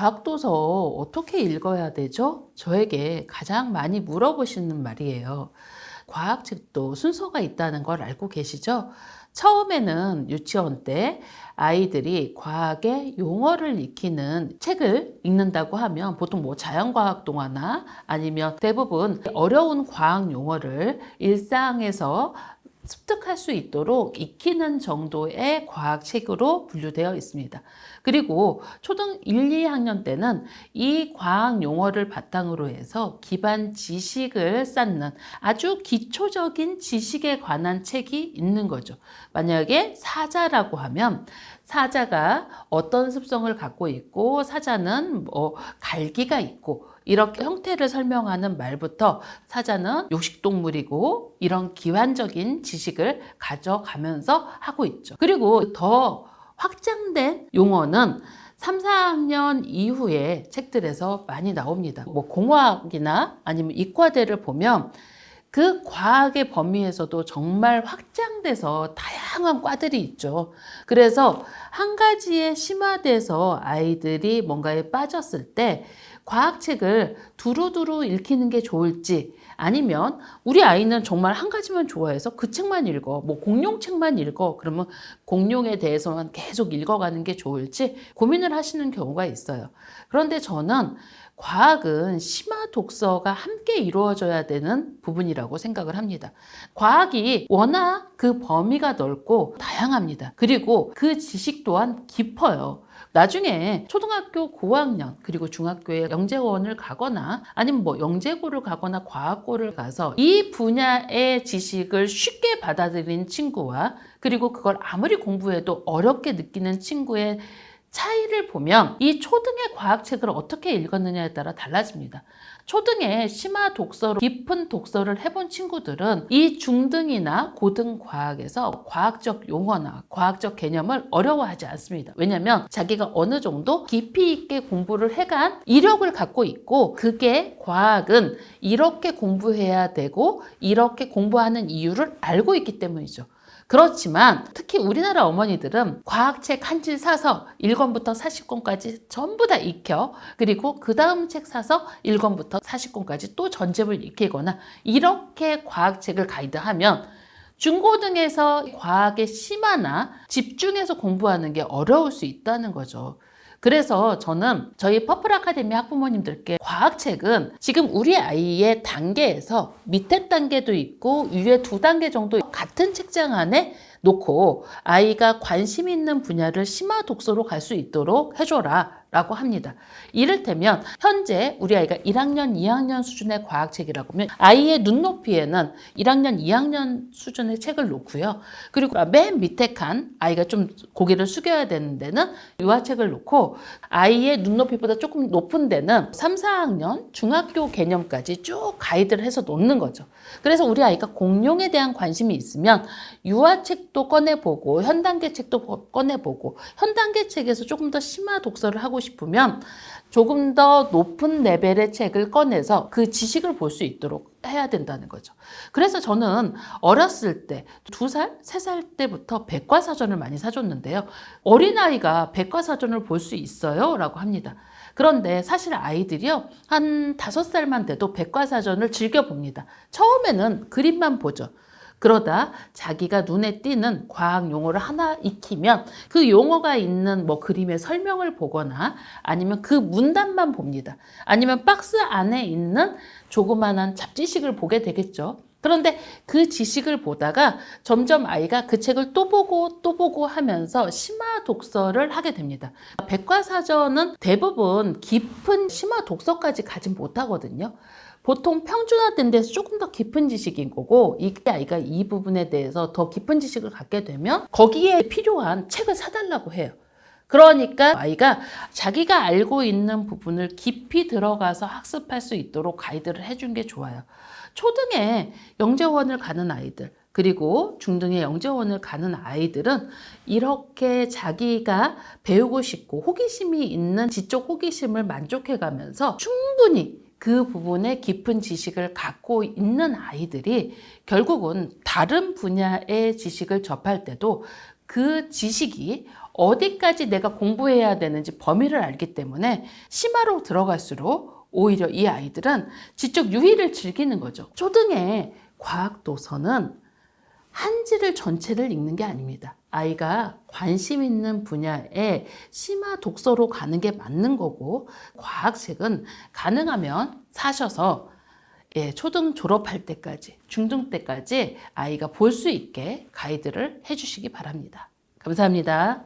과학도서 어떻게 읽어야 되죠? 저에게 가장 많이 물어보시는 말이에요. 과학책도 순서가 있다는 걸 알고 계시죠? 처음에는 유치원 때 아이들이 과학의 용어를 익히는 책을 읽는다고 하면 보통 뭐 자연과학 동화나 아니면 대부분 어려운 과학 용어를 일상에서 습득할 수 있도록 익히는 정도의 과학책으로 분류되어 있습니다. 그리고 초등 1, 2학년 때는 이 과학 용어를 바탕으로 해서 기반 지식을 쌓는 아주 기초적인 지식에 관한 책이 있는 거죠. 만약에 사자라고 하면 사자가 어떤 습성을 갖고 있고 사자는 뭐 갈기가 있고 이렇게 형태를 설명하는 말부터 사자는 육식동물이고 이런 기반적인 지식을 가져가면서 하고 있죠. 그리고 더 확장된 용어는 3, 4학년 이후의 책들에서 많이 나옵니다. 뭐 공화학이나 아니면 이과대를 보면 그 과학의 범위에서도 정말 확장돼서 다양한 과들이 있죠. 그래서 한 가지에 심화돼서 아이들이 뭔가에 빠졌을 때 과학책을 두루두루 읽히는 게 좋을지 아니면 우리 아이는 정말 한 가지만 좋아해서 그 책만 읽어. 뭐 공룡책만 읽어. 그러면 공룡에 대해서만 계속 읽어가는 게 좋을지 고민을 하시는 경우가 있어요. 그런데 저는 과학은 심화 독서가 함께 이루어져야 되는 부분이라고 생각을 합니다. 과학이 워낙 그 범위가 넓고 다양합니다. 그리고 그 지식 또한 깊어요. 나중에 초등학교 고학년 그리고 중학교에 영재원을 가거나 아니면 뭐 영재고를 가거나 과학고를 가서 이 분야의 지식을 쉽게 받아들인 친구와 그리고 그걸 아무리 공부해도 어렵게 느끼는 친구의 차이를 보면 이 초등의 과학책을 어떻게 읽었느냐에 따라 달라집니다. 초등에 심화 독서로 깊은 독서를 해본 친구들은 이 중등이나 고등 과학에서 과학적 용어나 과학적 개념을 어려워하지 않습니다. 왜냐하면 자기가 어느 정도 깊이 있게 공부를 해간 이력을 갖고 있고 그게 과학은 이렇게 공부해야 되고 이렇게 공부하는 이유를 알고 있기 때문이죠. 그렇지만 특히 우리나라 어머니들은 과학책 한 질 사서 1권부터 40권까지 전부 다 익혀 그리고 그 다음 책 사서 1권부터 40권까지 또 전집을 익히거나 이렇게 과학책을 가이드하면 중고등에서 과학의 심화나 집중해서 공부하는 게 어려울 수 있다는 거죠. 그래서 저는 저희 퍼플 아카데미 학부모님들께 과학책은 지금 우리 아이의 단계에서 밑에 단계도 있고 위에 2단계 정도 같은 책장 안에 놓고 아이가 관심 있는 분야를 심화 독서로 갈 수 있도록 해줘라 라고 합니다. 이를테면 현재 우리 아이가 1학년, 2학년 수준의 과학책이라고 하면 아이의 눈높이에는 1학년, 2학년 수준의 책을 놓고요. 그리고 맨 밑에 칸 아이가 좀 고개를 숙여야 되는 데는 유아책을 놓고 아이의 눈높이보다 조금 높은 데는 3, 4학년 중학교 개념까지 쭉 가이드를 해서 놓는 거죠. 그래서 우리 아이가 공룡에 대한 관심이 있으면 유아책도 꺼내보고 현단계 책도 꺼내보고 현단계 책에서 조금 더 심화 독서를 하고 싶으면 조금 더 높은 레벨의 책을 꺼내서 그 지식을 볼 수 있도록 해야 된다는 거죠. 그래서 저는 어렸을 때 2살, 3살 때부터 백과사전을 많이 사줬는데요. 어린아이가 백과사전을 볼 수 있어요? 라고 합니다. 그런데 사실 아이들이요, 한 5살만 돼도 백과사전을 즐겨봅니다. 처음에는 그림만 보죠. 그러다 자기가 눈에 띄는 과학 용어를 하나 익히면 그 용어가 있는 뭐 그림의 설명을 보거나 아니면 그 문단만 봅니다. 아니면 박스 안에 있는 조그만한 잡지식을 보게 되겠죠. 그런데 그 지식을 보다가 점점 아이가 그 책을 또 보고 하면서 심화 독서를 하게 됩니다. 백과사전은 대부분 깊은 심화 독서까지 가진 못하거든요. 보통 평준화된 데서 조금 더 깊은 지식인 거고 이 아이가 이 부분에 대해서 더 깊은 지식을 갖게 되면 거기에 필요한 책을 사달라고 해요. 그러니까 아이가 자기가 알고 있는 부분을 깊이 들어가서 학습할 수 있도록 가이드를 해준 게 좋아요. 초등에 영재원을 가는 아이들 그리고 중등에 영재원을 가는 아이들은 이렇게 자기가 배우고 싶고 호기심이 있는 지적 호기심을 만족해가면서 충분히 그 부분에 깊은 지식을 갖고 있는 아이들이 결국은 다른 분야의 지식을 접할 때도 그 지식이 어디까지 내가 공부해야 되는지 범위를 알기 때문에 심화로 들어갈수록 오히려 이 아이들은 지적 유희를 즐기는 거죠. 초등의 과학 도서는 한지를 전체를 읽는 게 아닙니다. 아이가 관심 있는 분야에 심화 독서로 가는 게 맞는 거고, 과학책은 가능하면 사셔서 초등 졸업할 때까지, 중등 때까지 아이가 볼 수 있게 가이드를 해주시기 바랍니다. 감사합니다.